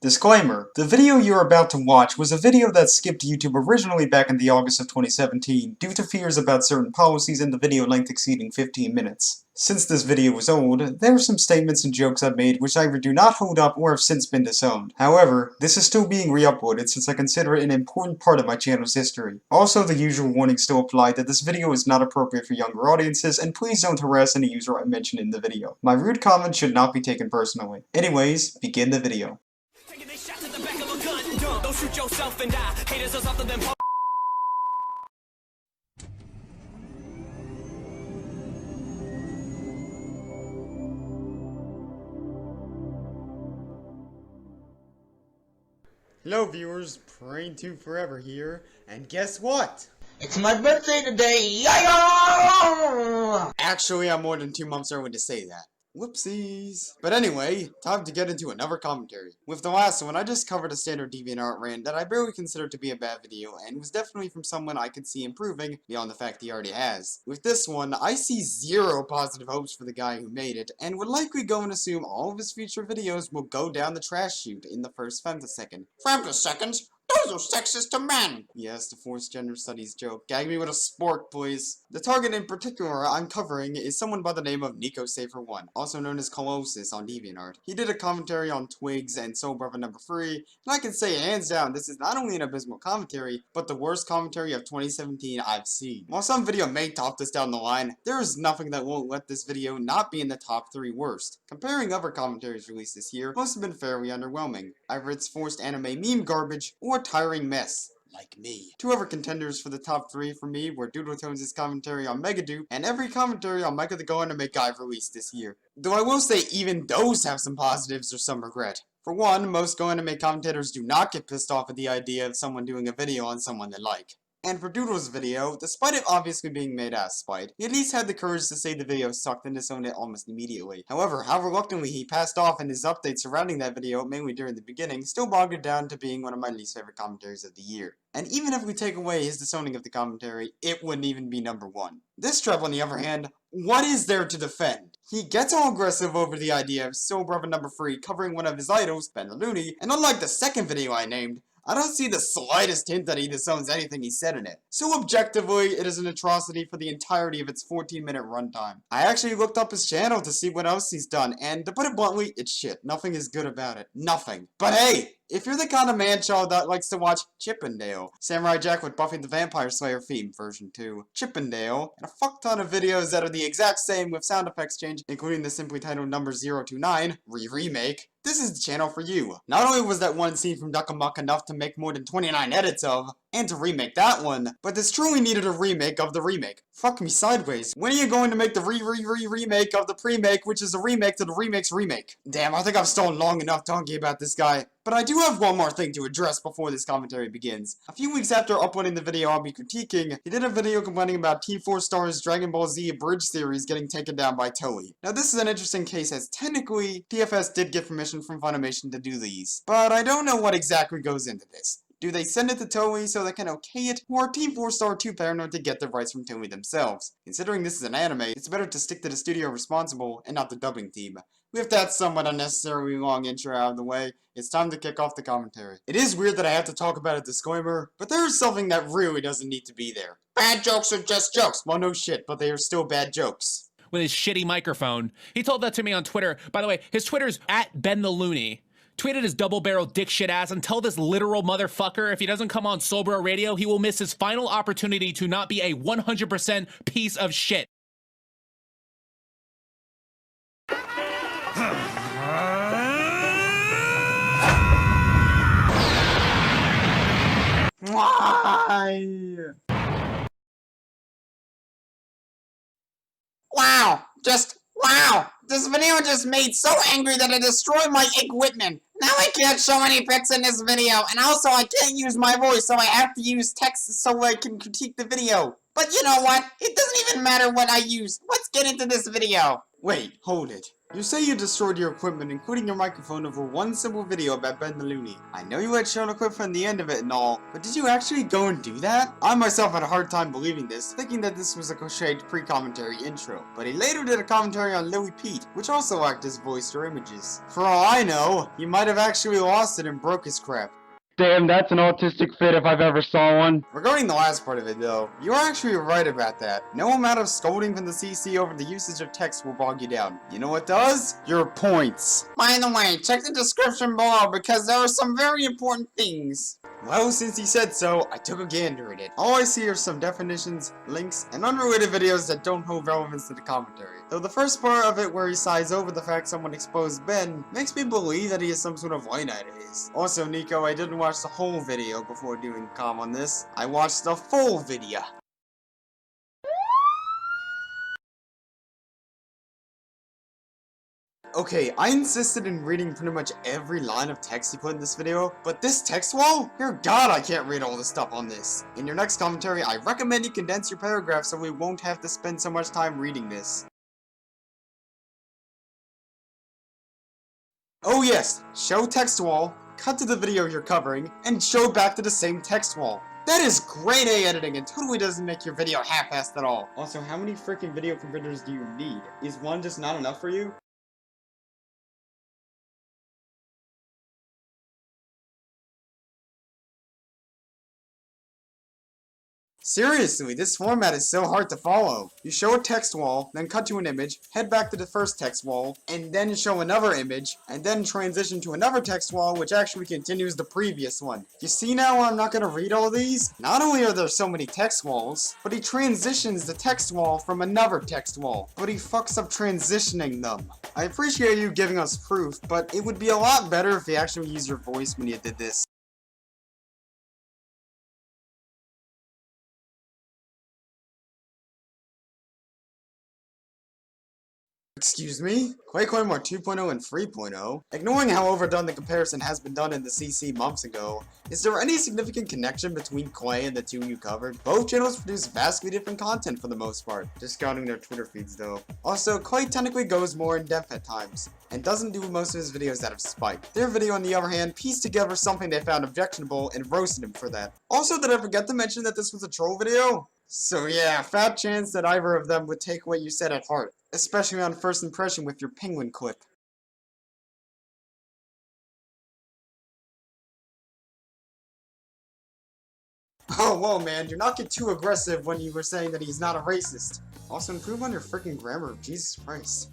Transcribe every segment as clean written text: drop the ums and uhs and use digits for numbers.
Disclaimer: the video you're about to watch was a video that skipped YouTube originally back in the August of 2017 due to fears about certain policies and the video length exceeding 15 minutes. Since this video was old, there were some statements and jokes I made which either do not hold up or have since been disowned. However, this is still being re-uploaded since I consider it an important part of my channel's history. Also, the usual warnings still apply that this video is not appropriate for younger audiences, and please don't harass any user I mention in the video. My rude comments should not be taken personally. Anyways, begin the video. Don't shoot yourself and die. Haters are something than Hello viewers, Praying to Forever here, and guess what? It's my birthday today! Yay! Actually, I'm more than 2 months early to say that. Whoopsies. But anyway, time to get into another commentary. With the last one, I just covered a standard DeviantArt rant that I barely considered to be a bad video, and was definitely from someone I could see improving, beyond the fact he already has. With this one, I see zero positive hopes for the guy who made it, and would likely go and assume all of his future videos will go down the trash chute in the first femtosecond. Femtoseconds? Those are sexist to men! Yes, the forced gender studies joke. Gag me with a spork, please. The target in particular I'm covering is someone by the name of Niko Safer1, also known as Colossus on DeviantArt. He did a commentary on Twigs and Soul Brother number 3, and I can say hands down this is not only an abysmal commentary, but the worst commentary of 2017 I've seen. While some video may top this down the line, there is nothing that won't let this video not be in the top 3 worst. Comparing other commentaries released this year, most have been fairly underwhelming. Either it's forced anime meme garbage, or tiring mess, like me. 2 other contenders for the top 3 for me were Doodletones' commentary on Megadude, and every commentary on Mecha the Go Anime Guy released this year. Though I will say even those have some positives or some regret. For one, most Go Anime commentators do not get pissed off at the idea of someone doing a video on someone they like. And for Doodle's video, despite it obviously being made as spite, he at least had the courage to say the video sucked and disowned it almost immediately. However, how reluctantly he passed off in his updates surrounding that video, mainly during the beginning, still bogged it down to being one of my least favorite commentaries of the year. And even if we take away his disowning of the commentary, it wouldn't even be number 1. This Trev, on the other hand, what is there to defend? He gets all aggressive over the idea of Soul Brother number 3 covering one of his idols, VidLii, and unlike the second video I named, I don't see the slightest hint that he disowns anything he said in it. So objectively, it is an atrocity for the entirety of its 14-minute runtime. I actually looked up his channel to see what else he's done, and to put it bluntly, it's shit. Nothing is good about it. Nothing. But hey! If you're the kind of man-child that likes to watch Chippendale, Samurai Jack with Buffy the Vampire Slayer theme version 2, Chippendale, and a fuck ton of videos that are the exact same with sound effects change, including the simply titled number 029, remake, this is the channel for you. Not only was that one scene from Duck 'Em Muck enough to make more than 29 edits of, and to remake that one, but this truly needed a remake of the remake. Fuck me sideways. When are you going to make the remake of the pre-make, which is a remake to the remake's remake? Damn, I think I've stolen long enough talking about this guy. But I do have one more thing to address before this commentary begins. A few weeks after uploading the video I'll be critiquing, he did a video complaining about T4 Star's Dragon Ball Z Abridged series getting taken down by Toei. Now this is an interesting case as technically, TFS did get permission from Funimation to do these. But I don't know what exactly goes into this. Do they send it to Toei so they can okay it, or are Team 4 Star too paranoid to get the rights from Toei themselves? Considering this is an anime, it's better to stick to the studio responsible and not the dubbing team. With that somewhat unnecessarily long intro out of the way, it's time to kick off the commentary. It is weird that I have to talk about a disclaimer, but there is something that really doesn't need to be there. Bad jokes are just jokes! Well, no shit, but they are still bad jokes. With his shitty microphone. He told that to me on Twitter. By the way, his Twitter's @BenTheLooney. Tweeted his double-barrel dick shit ass and tell this literal motherfucker if he doesn't come on Soulbro Radio, he will miss his final opportunity to not be a 100% piece of shit. Why? Wow! Wow! This video just made so angry that it destroyed my equipment. Now I can't show any pics in this video, and also I can't use my voice, so I have to use text so I can critique the video. But you know what? It doesn't even matter what I use. Let's get into this video. Wait, hold it. You say you destroyed your equipment, including your microphone, over one simple video about Ben the Looney. I know you had shown a clip from the end of it and all, but did you actually go and do that? I myself had a hard time believing this, thinking that this was a crocheted pre-commentary intro. But he later did a commentary on Louis Pete, which also acted as voice or images. For all I know, he might have actually lost it and broke his crap. Damn, that's an autistic fit if I've ever saw one. Regarding the last part of it though, you are actually right about that. No amount of scolding from the CC over the usage of text will bog you down. You know what does? Your points. By the way, check the description below because there are some very important things. Well, since he said so, I took a gander at it. All I see are some definitions, links, and unrelated videos that don't hold relevance to the commentary. Though the first part of it where he sighs over the fact someone exposed Ben makes me believe that he has some sort of light at his. Also, Niko, I didn't watch the whole video before doing a com on this. I watched the full video. Okay, I insisted in reading pretty much every line of text he put in this video, but this text wall? Dear God, I can't read all the stuff on this. In your next commentary, I recommend you condense your paragraph so we won't have to spend so much time reading this. Oh yes, show text wall, cut to the video you're covering, and show back to the same text wall. That is grade A editing and totally doesn't make your video half-assed at all. Also, how many freaking video converters do you need? Is one just not enough for you? Seriously, this format is so hard to follow. You show a text wall, then cut to an image, head back to the first text wall, and then show another image, and then transition to another text wall which actually continues the previous one. You see now why I'm not gonna read all these? Not only are there so many text walls, but he transitions the text wall from another text wall, but he fucks up transitioning them. I appreciate you giving us proof, but it would be a lot better if you actually used your voice when you did this. Excuse me? Quake More 2.0 and 3.0? Ignoring how overdone the comparison has been done in the CC months ago, is there any significant connection between Clay and the two you covered? Both channels produce vastly different content for the most part, discounting their Twitter feeds though. Also, Clay technically goes more in depth at times, and doesn't do most of his videos out of spite. Their video on the other hand pieced together something they found objectionable and roasted him for that. Also, did I forget to mention that this was a troll video? So yeah, fat chance that either of them would take what you said at heart. Especially on first impression with your penguin clip. Oh, whoa man, do not get too aggressive when you were saying that he's not a racist. Also, improve on your freaking grammar, Jesus Christ.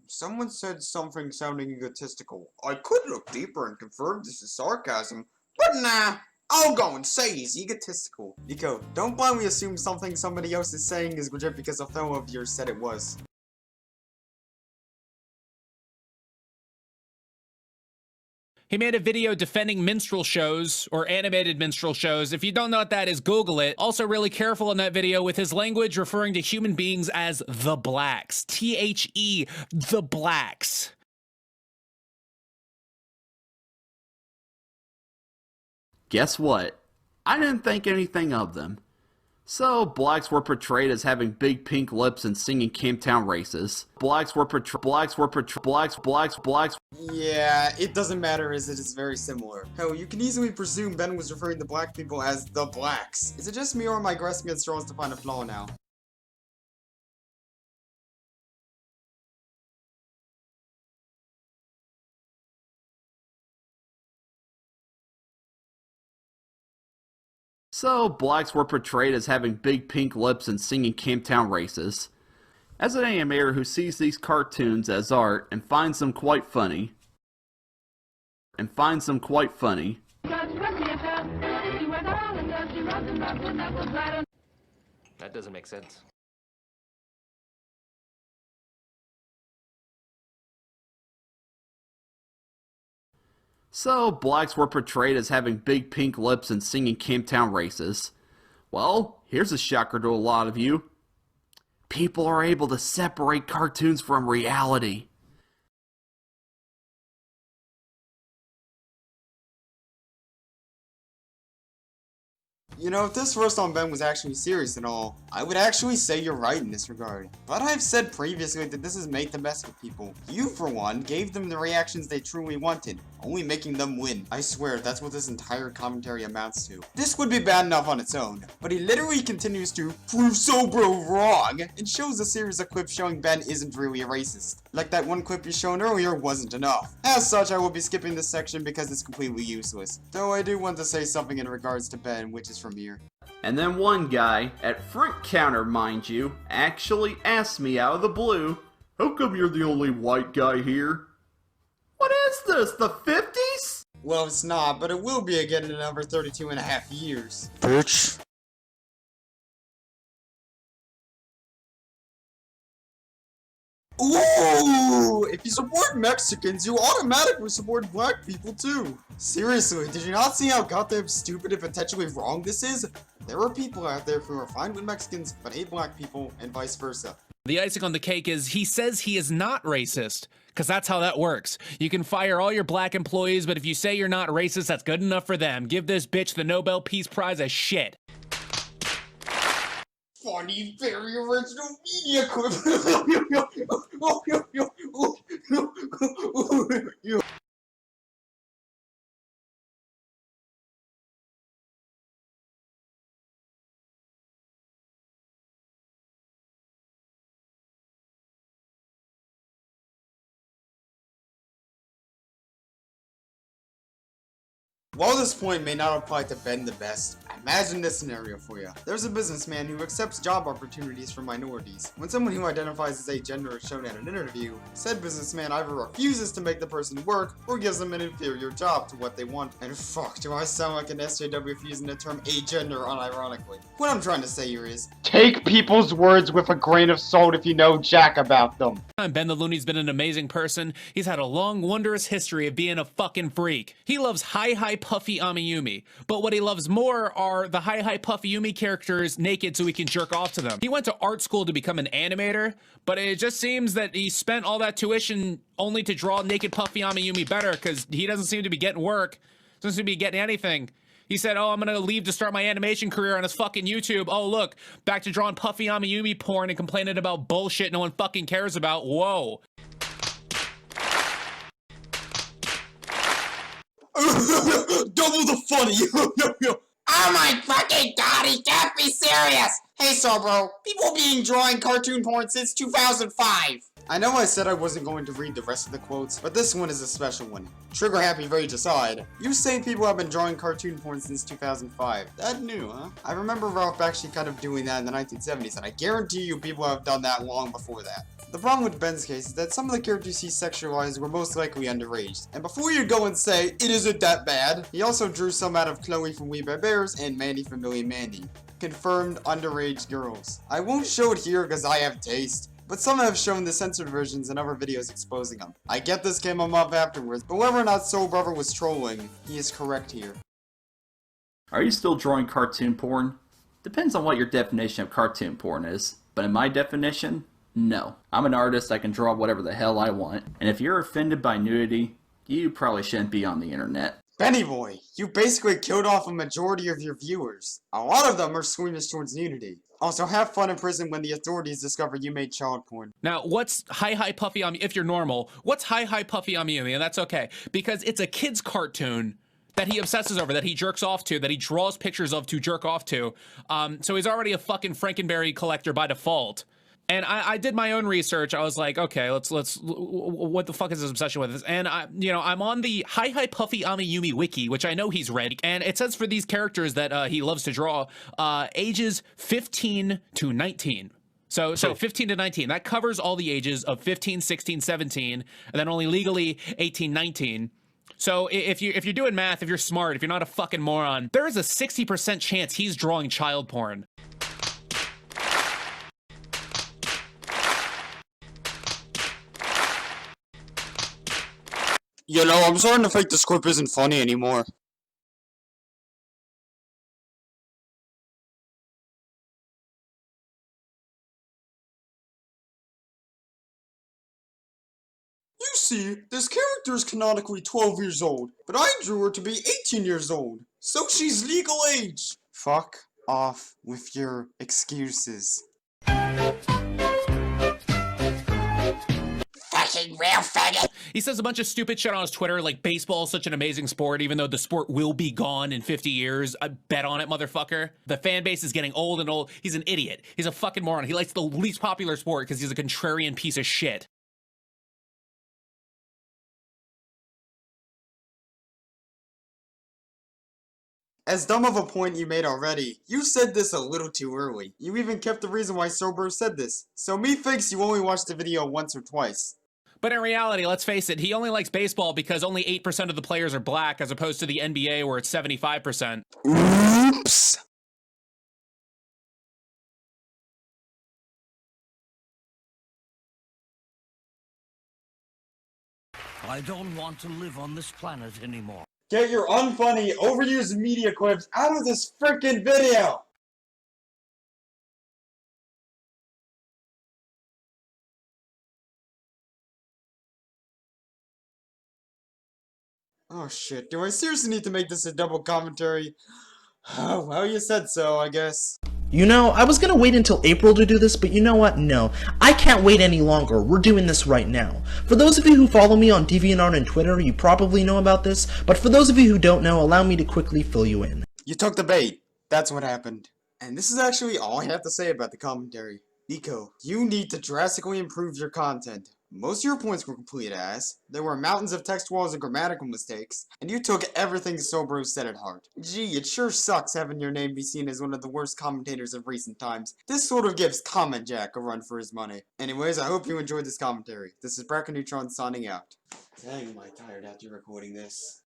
Someone said something sounding egotistical. I could look deeper and confirm this is sarcasm, but nah, I'll go and say he's egotistical. Niko, don't blindly assume something somebody else is saying is legit because a fellow of yours said it was. He made a video defending minstrel shows, or animated minstrel shows. If you don't know what that is, Google it. Also really careful in that video with his language referring to human beings as the blacks. T-H-E, the blacks. Guess what? I didn't think anything of them. So, blacks were portrayed as having big pink lips and singing Camptown races. Yeah, it doesn't matter as it is very similar. Hell, you can easily presume Ben was referring to black people as the blacks. Is it just me or am I grasping at straws to find a flaw now? So, blacks were portrayed as having big pink lips and singing Camptown races. As an animator who sees these cartoons as art and finds them quite funny, That doesn't make sense. So, blacks were portrayed as having big pink lips and singing Camptown races. Well, here's a shocker to a lot of you. People are able to separate cartoons from reality. You know, if this roast on Ben was actually serious and all, I would actually say you're right in this regard. But I've said previously that this is made to mess with people. You, for one, gave them the reactions they truly wanted, only making them win. I swear, that's what this entire commentary amounts to. This would be bad enough on its own, but he literally continues to prove Sobro wrong, and shows a series of clips showing Ben isn't really a racist. Like that one clip you shown earlier wasn't enough. As such, I will be skipping this section because it's completely useless. Though I do want to say something in regards to Ben, which is from here. And then one guy, at front counter mind you, actually asked me out of the blue, "How come you're the only white guy here?" What is this, the 50s? Well, it's not, but it will be again in another 32.5 years. Bitch. Ooh! If you support Mexicans, you automatically support black people too. Seriously, did you not see how goddamn stupid and potentially wrong this is? There are people out there who are fine with Mexicans but hate black people and vice versa. The icing on the cake is he says he is not racist, because that's how that works. You can fire all your black employees, but if you say you're not racist, that's good enough for them. Give this bitch the Nobel Peace Prize as shit. Funny, very original media clip. While this point may not apply to Ben the Best, imagine this scenario for you. There's a businessman who accepts job opportunities for minorities. When someone who identifies as a gender is shown at an interview, said businessman either refuses to make the person work or gives them an inferior job to what they want. And fuck, do I sound like an SJW for using the term agender unironically? What I'm trying to say here is, Take people's words with a grain of salt if you know jack about them. Ben the Looney's been an amazing person. He's had a long, wondrous history of being a fucking freak. He loves high puffy Amiyumi, but what he loves more are the high puffy Yumi characters naked so he can jerk off to them. He went to art school to become an animator, but it just seems that he spent all that tuition only to draw naked puffy Amiyumi better, because he doesn't seem to be getting work, doesn't seem to be getting anything. He said, oh, I'm gonna leave to start my animation career on his fucking YouTube. Oh, look, back to drawing puffy Amiyumi porn and complaining about bullshit no one fucking cares about. Whoa. double the funny. Oh my fucking god, he can't be serious! Hey Sobro, people being drawing cartoon porn since 2005. I know I said I wasn't going to read the rest of the quotes, but this one is a special one. Trigger happy rage aside, you say people have been drawing cartoon porn since 2005. That new, huh? I remember Ralph actually kind of doing that in the 1970s, and I guarantee you people have done that long before that. The problem with Ben's case is that some of the characters he sexualized were most likely underage. And before you go and say, it isn't that bad, he also drew some out of Chloe from We Bare Bears and Mandy from Billy and Mandy. Confirmed underage girls. I won't show it here because I have taste, but some have shown the censored versions in other videos exposing them. I get this came a month afterwards, but whether or not Soul Brother was trolling, he is correct here. Are you still drawing cartoon porn? Depends on what your definition of cartoon porn is, but in my definition, no. I'm an artist, I can draw whatever the hell I want, and if you're offended by nudity, you probably shouldn't be on the internet. Benny Boy, you basically killed off a majority of your viewers. A lot of them are squeamish towards nudity. Also, have fun in prison when the authorities discover you made child porn. Now, what's high puffy Amiyumi? If you're normal, what's high puffy Amiyumi? And that's okay, because it's a kid's cartoon that he obsesses over, that he jerks off to, that he draws pictures of to jerk off to. So he's already a fucking Frankenberry collector by default. And I did my own research. I was like, okay, let's what the fuck is his obsession with this? And I'm on the high puffy Amiyumi wiki, which I know he's read, and it says for these characters that he loves to draw, ages 15 to 19. So 15 to 19, that covers all the ages of 15, 16, 17, and then only legally 18, 19. So if you're doing math, if you're smart, if you're not a fucking moron, there is a 60% chance he's drawing child porn. You know, I'm starting to think this clip isn't funny anymore. You see, this character is canonically 12 years old, but I drew her to be 18 years old, so she's legal age. Fuck off with your excuses. Fucking real faggot. He says a bunch of stupid shit on his Twitter, like baseball is such an amazing sport, even though the sport will be gone in 50 years. I bet on it, motherfucker. The fan base is getting old and old. He's an idiot. He's a fucking moron. He likes the least popular sport because he's a contrarian piece of shit. As dumb of a point you made already, you said this a little too early. You even kept the reason why Sober said this. So methinks you only watched the video once or twice. But in reality, let's face it, he only likes baseball because only 8% of the players are black as opposed to the NBA where it's 75%. Oops! I don't want to live on this planet anymore. Get your unfunny, overused media clips out of this frickin' video! Oh shit, do I seriously need to make this a double commentary? Oh, well, you said so, I guess. You know, I was gonna wait until April to do this, but you know what? No. I can't wait any longer. We're doing this right now. For those of you who follow me on DeviantArt and Twitter, you probably know about this, but for those of you who don't know, allow me to quickly fill you in. You took the bait. That's what happened. And this is actually all I have to say about the commentary. Niko, you need to drastically improve your content. Most of your points were complete ass, there were mountains of text walls and grammatical mistakes, and you took everything Sobro said at heart. Gee, it sure sucks having your name be seen as one of the worst commentators of recent times. This sort of gives Comment Jack a run for his money. Anyways, I hope you enjoyed this commentary. This is BracketNeutron signing out. Dang, am I tired after recording this.